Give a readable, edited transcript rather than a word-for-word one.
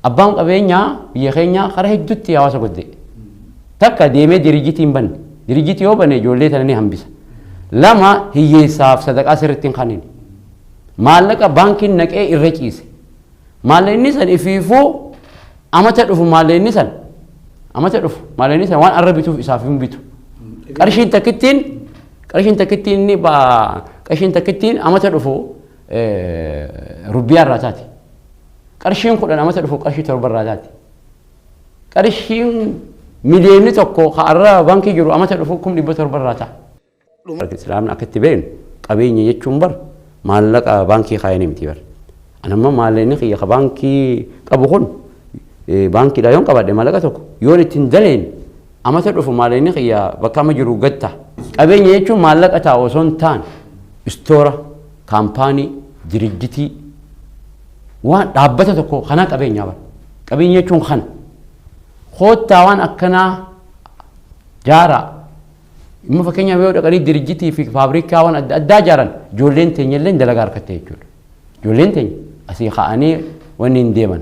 abbaan qabeenyaa biyya keenyaa karaa hedduutti hawaasa godhe takka deemee diriijitiin banne diriijitii yoo banne ijoollee tana ni hambisa lama hiyyeessaaf sadaqaa sirriitti hin kennin maallaqa baankiin naqee irra ciise maallaqni san ifiifuu amata dhufu maallaqni san waan arra bituuf isaaf hin bitu qarshiin takkittiin amata dhufu rubbiyaa irraa taati qarshiin 10 amata dhufu qarshii 7 irraa taati qarshiin miliyoonni tokko arra baankii jiru amata dhufu 700 irraa ta'a islaamni akka itti beeknu qabeenya jechuun bar maallaqa baankii kaayanii miti bar anamma maallaqni xiyya baankii qabu kun baankii dha yoon qabadhe maallaqa tokko yoon ittiin daleen amata dhufu maallaqni xiyya bakka amma jiru gatta qabeenya jechuun maallaqa ta'a osoo hin taane istoora kaampaanii diriijitii waan dhaabbata tokko kana qabeenyaa bar qabeenya jechuun kana koottaa waan akkanaa jaaraa immoo fakkeenyaaf yoo dhaqanii diriijitii fi faabrikaa waan adda addaa jaaran ijoolleen teenya illee dalagaa harkatte jechuudha ijoolleen teenya asii ka'anii wanni hin deeman